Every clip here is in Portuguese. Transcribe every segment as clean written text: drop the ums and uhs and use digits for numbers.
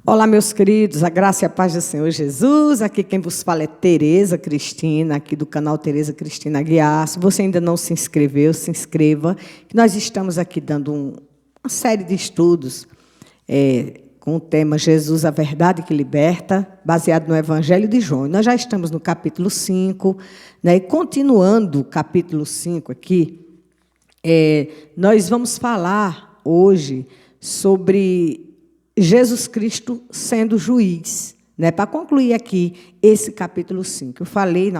Olá, meus queridos, a graça e a paz do Senhor Jesus. Aqui quem vos fala é Tereza Cristina, aqui do canal Tereza Cristina Aguiar. Se você ainda não se inscreveu, se inscreva. Nós estamos aqui dando uma série de estudos com o tema Jesus, a verdade que liberta, baseado no Evangelho de João. Nós já estamos no capítulo 5, né? E continuando o capítulo 5 aqui, nós vamos falar hoje sobre Jesus Cristo sendo juiz, né? Para concluir aqui esse capítulo 5. Eu falei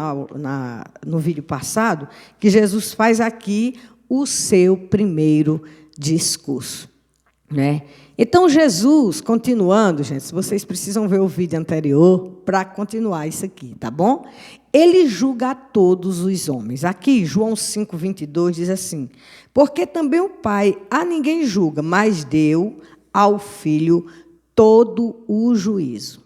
no vídeo passado que Jesus faz aqui o seu primeiro discurso, né? Então, Jesus, continuando, gente, se vocês precisam ver o vídeo anterior para continuar isso aqui, tá bom? Ele julga a todos os homens. Aqui, João 5:22 diz assim: porque também o Pai a ninguém julga, mas deu ao Filho todo o juízo.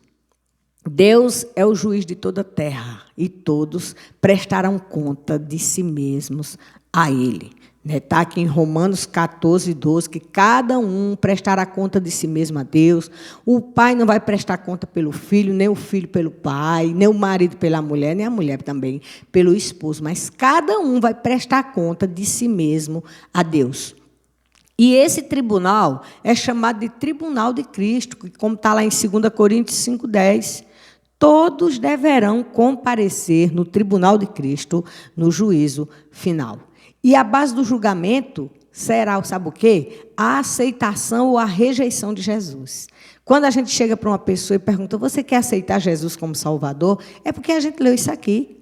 Deus é o juiz de toda a terra e todos prestarão conta de si mesmos a Ele. Está aqui em Romanos 14:12, que cada um prestará conta de si mesmo a Deus. O pai não vai prestar conta pelo filho, nem o filho pelo pai, nem o marido pela mulher, nem a mulher também pelo esposo, mas cada um vai prestar conta de si mesmo a Deus. E esse tribunal é chamado de Tribunal de Cristo, como está lá em 2 Coríntios 5:10. Todos deverão comparecer no Tribunal de Cristo no juízo final. E a base do julgamento será, sabe o quê? A aceitação ou a rejeição de Jesus. Quando a gente chega para uma pessoa e pergunta: você quer aceitar Jesus como Salvador? É porque a gente leu isso aqui.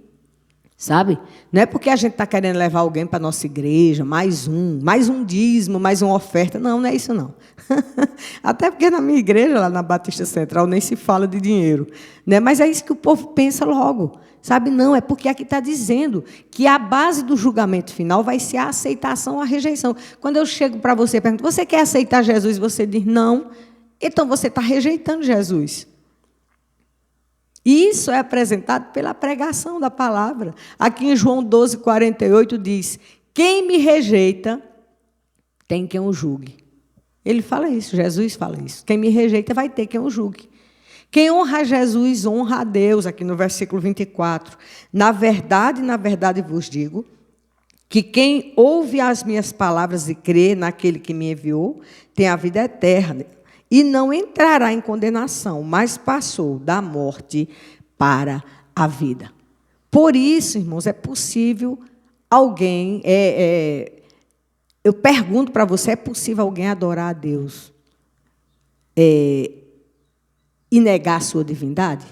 Sabe? Não é porque a gente está querendo levar alguém para a nossa igreja, mais um dízimo, mais uma oferta. Não é isso não. Até porque na minha igreja, lá na Batista Central, nem se fala de dinheiro. Né? Mas é isso que o povo pensa logo. Sabe? Não, é porque aqui está dizendo que a base do julgamento final vai ser a aceitação ou a rejeição. Quando eu chego para você e pergunto: você quer aceitar Jesus? E você diz não. Então você está rejeitando Jesus. Isso é apresentado pela pregação da palavra. Aqui em João 12:48 diz: quem me rejeita, tem quem o julgue. Ele fala isso, Jesus fala isso. Quem me rejeita vai ter quem o julgue. Quem honra a Jesus, honra a Deus, aqui no versículo 24. Na verdade vos digo, que quem ouve as minhas palavras e crê naquele que me enviou, tem a vida eterna. E não entrará em condenação, mas passou da morte para a vida. Por isso, irmãos, é possível alguém... eu pergunto para você: é possível alguém adorar a Deus e negar a sua divindade?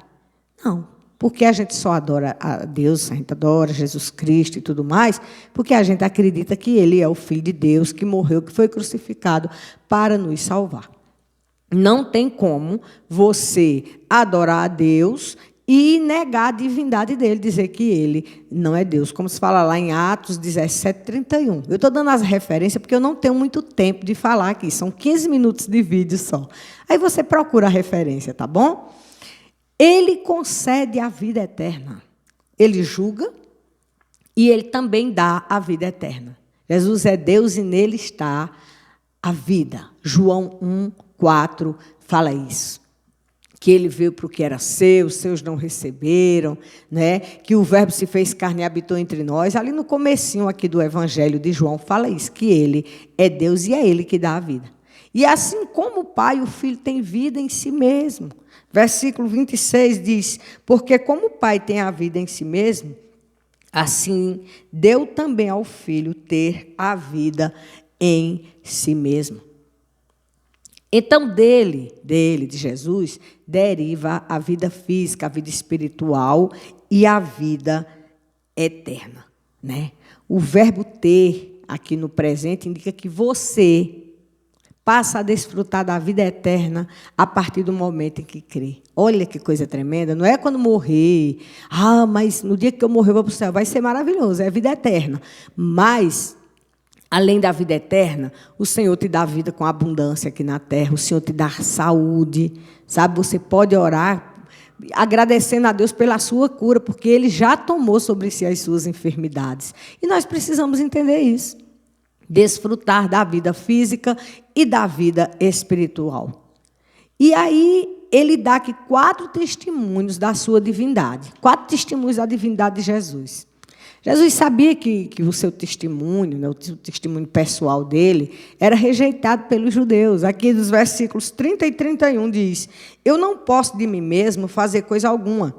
Não. Porque a gente só adora a Deus, a gente adora Jesus Cristo e tudo mais, porque a gente acredita que Ele é o Filho de Deus, que morreu, que foi crucificado para nos salvar. Não tem como você adorar a Deus e negar a divindade dele, dizer que ele não é Deus, como se fala lá em Atos 17:31. Eu estou dando as referências porque eu não tenho muito tempo de falar aqui, são 15 minutos de vídeo só. Aí você procura a referência, tá bom? Ele concede a vida eterna. Ele julga e ele também dá a vida eterna. Jesus é Deus e nele está a vida. João 1:4 fala isso. Que ele veio para o que era seu, os seus não receberam, né? Que o verbo se fez carne e habitou entre nós. Ali no comecinho aqui do Evangelho de João fala isso, que ele é Deus e é ele que dá a vida. E assim como o Pai, o Filho tem vida em si mesmo. Versículo 26 diz: porque como o Pai tem a vida em si mesmo, assim deu também ao Filho ter a vida em si mesmo. Então, de Jesus, deriva a vida física, a vida espiritual e a vida eterna, né? O verbo ter, aqui no presente, indica que você passa a desfrutar da vida eterna a partir do momento em que crê. Olha que coisa tremenda. Não é quando morrer. Mas no dia que eu morrer eu vou para o céu. Vai ser maravilhoso, é a vida eterna. Mas... além da vida eterna, o Senhor te dá vida com abundância aqui na terra. O Senhor te dá saúde. Sabe, você pode orar agradecendo a Deus pela sua cura, porque Ele já tomou sobre si as suas enfermidades. E nós precisamos entender isso. Desfrutar da vida física e da vida espiritual. E aí, ele dá aqui 4 testemunhos da sua divindade. 4 testemunhos da divindade de Jesus. Jesus sabia que o seu testemunho, né, o testemunho pessoal dele, era rejeitado pelos judeus. Aqui dos versículos 30 e 31 diz: eu não posso de mim mesmo fazer coisa alguma.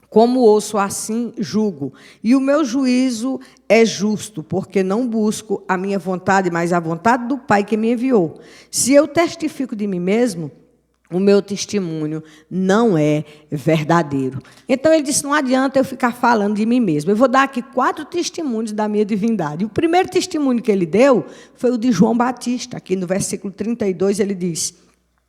Como ouço, assim julgo. E o meu juízo é justo, porque não busco a minha vontade, mas a vontade do Pai que me enviou. Se eu testifico de mim mesmo, o meu testemunho não é verdadeiro. Então, ele disse, não adianta eu ficar falando de mim mesmo. Eu vou dar aqui 4 testemunhos da minha divindade. O primeiro testemunho que ele deu foi o de João Batista. Aqui no versículo 32, ele diz: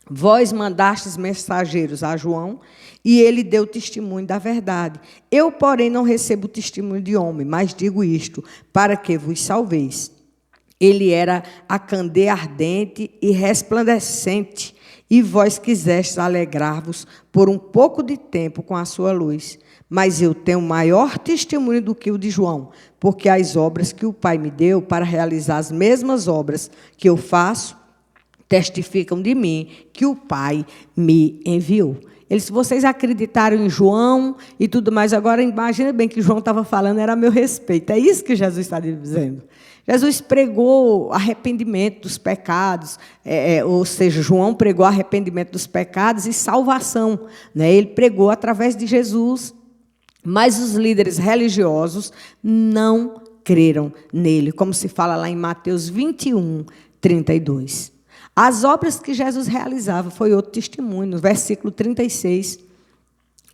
vós mandastes mensageiros a João, e ele deu testemunho da verdade. Eu, porém, não recebo testemunho de homem, mas digo isto, para que vos salveis. Ele era a candeia ardente e resplandecente, e vós quisestes alegrar-vos por um pouco de tempo com a sua luz. Mas eu tenho maior testemunho do que o de João, porque as obras que o Pai me deu para realizar as mesmas obras que eu faço, testificam de mim que o Pai me enviou. Se vocês acreditaram em João e tudo mais, agora imagina bem que João estava falando, era a meu respeito. É isso que Jesus está dizendo. Jesus pregou arrependimento dos pecados, ou seja, João pregou arrependimento dos pecados e salvação, né? Ele pregou através de Jesus, mas os líderes religiosos não creram nele, como se fala lá em Mateus 21, 32. As obras que Jesus realizava foi outro testemunho, no versículo 36.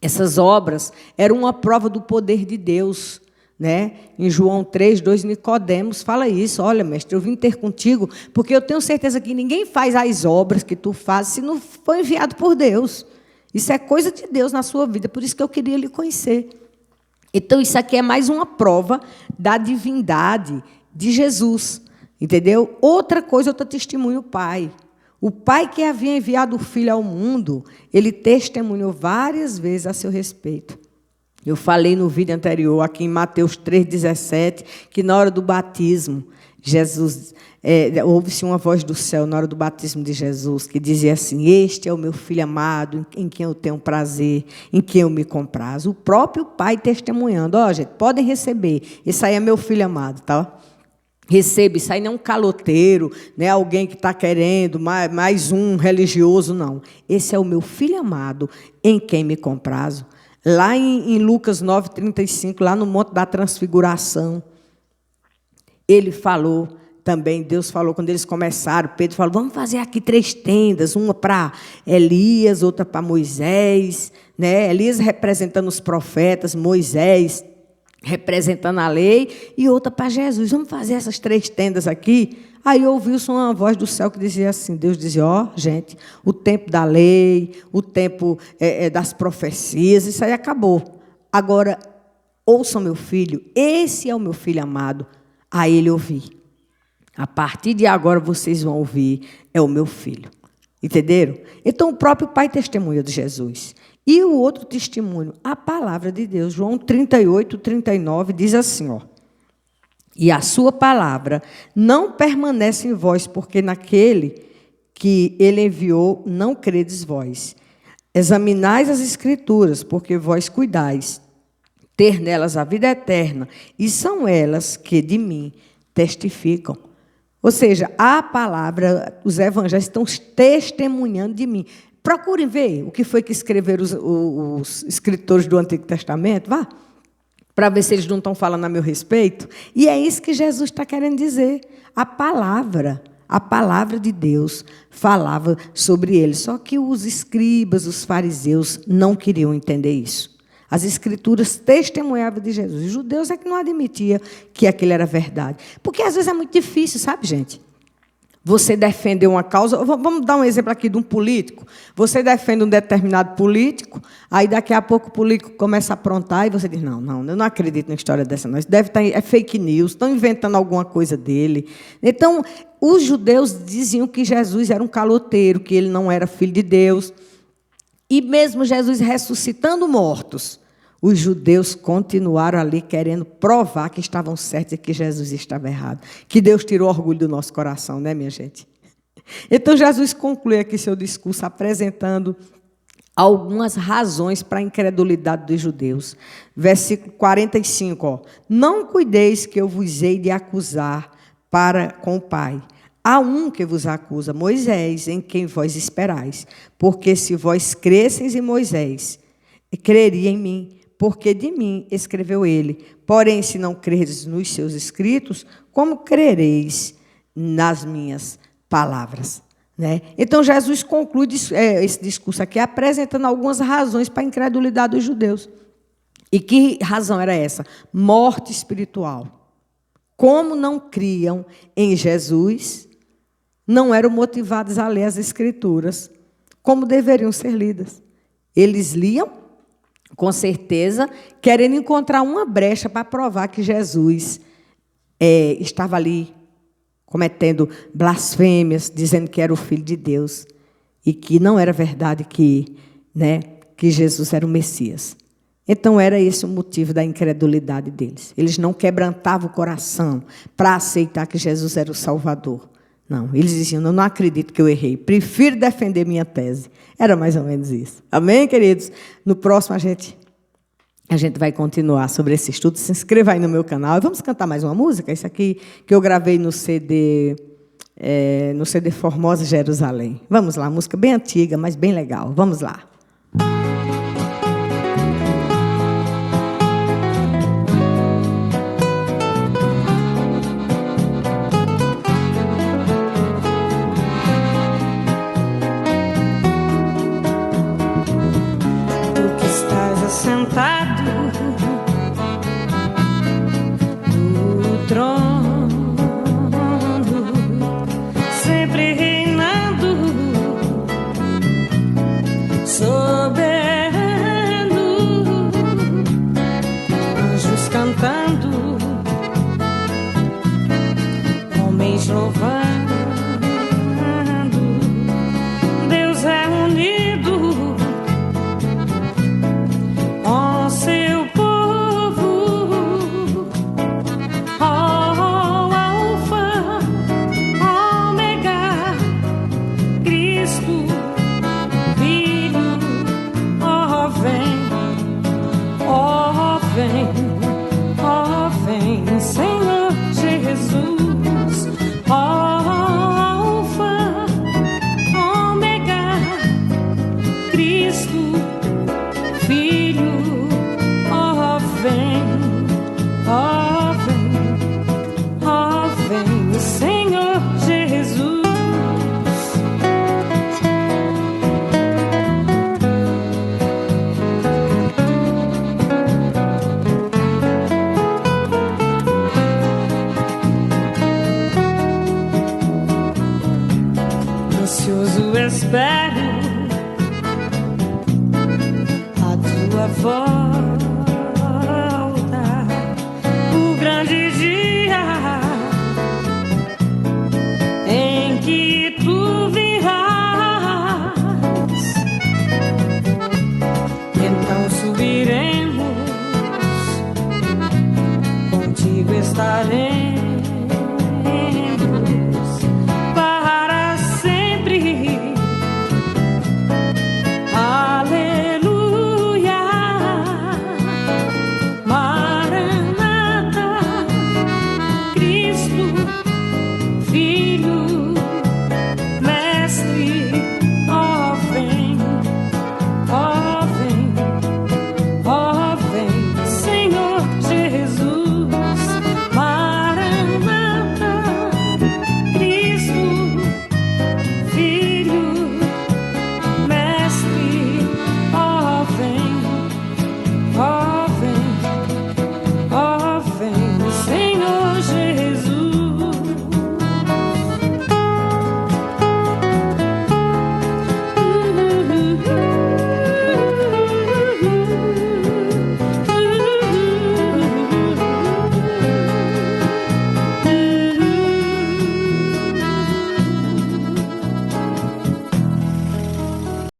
Essas obras eram uma prova do poder de Deus, né? Em João 3:2, Nicodemos fala isso: olha, mestre, eu vim ter contigo, porque eu tenho certeza que ninguém faz as obras que tu fazes se não for enviado por Deus. Isso é coisa de Deus na sua vida, por isso que eu queria lhe conhecer. Então, isso aqui é mais uma prova da divindade de Jesus. Entendeu? Outra coisa, outro testemunho, o Pai. O Pai que havia enviado o Filho ao mundo, ele testemunhou várias vezes a seu respeito. Eu falei no vídeo anterior, aqui em Mateus 3,17, que na hora do batismo, Jesus, ouve-se uma voz do céu na hora do batismo de Jesus, que dizia assim: este é o meu Filho amado, em quem eu tenho prazer, em quem eu me comprazo. O próprio Pai testemunhando: ó, gente, podem receber, esse aí é meu Filho amado, tá? Recebe, isso aí não é um caloteiro, né? Alguém que está querendo, mais um religioso, não. Esse é o meu Filho amado, em quem me comprazo. Lá em Lucas 9:35, lá no Monte da Transfiguração, ele falou também, Deus falou, quando eles começaram, Pedro falou, vamos fazer aqui 3 tendas, uma para Elias, outra para Moisés, né? Elias representando os profetas, Moisés representando a lei, e outra para Jesus. Vamos fazer essas 3 tendas aqui? Aí ouviu-se uma voz do céu que dizia assim, Deus dizia, ó, gente, o tempo da lei, o tempo das profecias, isso aí acabou. Agora, ouçam meu filho, esse é o meu filho amado, a ele ouvi. A partir de agora vocês vão ouvir, é o meu filho. Entenderam? Então o próprio Pai testemunha de Jesus. E o outro testemunho, a palavra de Deus, João 38:39, diz assim, ó: e a sua palavra não permanece em vós, porque naquele que ele enviou não credes vós. Examinais as Escrituras, porque vós cuidais ter nelas a vida eterna, e são elas que de mim testificam. Ou seja, a palavra, os evangelhos estão testemunhando de mim. Procurem ver o que foi que escreveram os escritores do Antigo Testamento, vá, para ver se eles não estão falando a meu respeito. E é isso que Jesus está querendo dizer. A palavra de Deus falava sobre ele. Só que os escribas, os fariseus, não queriam entender isso. As Escrituras testemunhavam de Jesus. Os judeus é que não admitiam que aquilo era verdade. Porque às vezes é muito difícil, sabe, gente? Você defender uma causa... Vamos dar um exemplo aqui de um político. Você defende um determinado político, aí daqui a pouco o político começa a aprontar e você diz, não, eu não acredito na história dessa, não. Isso deve estar, é fake news, estão inventando alguma coisa dele. Então, os judeus diziam que Jesus era um caloteiro, que ele não era filho de Deus. E mesmo Jesus ressuscitando mortos, os judeus continuaram ali querendo provar que estavam certos e que Jesus estava errado. Que Deus tirou orgulho do nosso coração, né, minha gente? Então, Jesus conclui aqui seu discurso apresentando algumas razões para a incredulidade dos judeus. Versículo 45, ó. Não cuideis que eu vos hei de acusar para com o Pai. Há um que vos acusa, Moisés, em quem vós esperais. Porque se vós cresceis em Moisés, creria em mim, porque de mim escreveu ele. Porém, se não creres nos seus escritos, como crereis nas minhas palavras? Né? Então, Jesus conclui esse discurso aqui apresentando algumas razões para a incredulidade dos judeus. E que razão era essa? Morte espiritual. Como não criam em Jesus, não eram motivados a ler as Escrituras como deveriam ser lidas. Eles liam, com certeza, querendo encontrar uma brecha para provar que Jesus estava ali cometendo blasfêmias, dizendo que era o Filho de Deus e que não era verdade que Jesus era o Messias. Então, era esse o motivo da incredulidade deles. Eles não quebrantavam o coração para aceitar que Jesus era o Salvador. Não, eles diziam, eu não acredito que eu errei, prefiro defender minha tese. Era mais ou menos isso. Amém, queridos? No próximo, a gente vai continuar sobre esse estudo. Se inscreva aí no meu canal. E vamos cantar mais uma música? Isso aqui que eu gravei no CD Formosa Jerusalém. Vamos lá, música bem antiga, mas bem legal. Vamos lá. Sentado no trono, sempre reinando, soberano, anjos cantando, homens louvando, Deus é unido. Seu povo, Alfa, Ômega, Cristo, Filho, vem, Senhor Jesus, Alfa, Ômega, Cristo, Filho. Vem, Senhor Jesus. Ansioso espero a tua voz.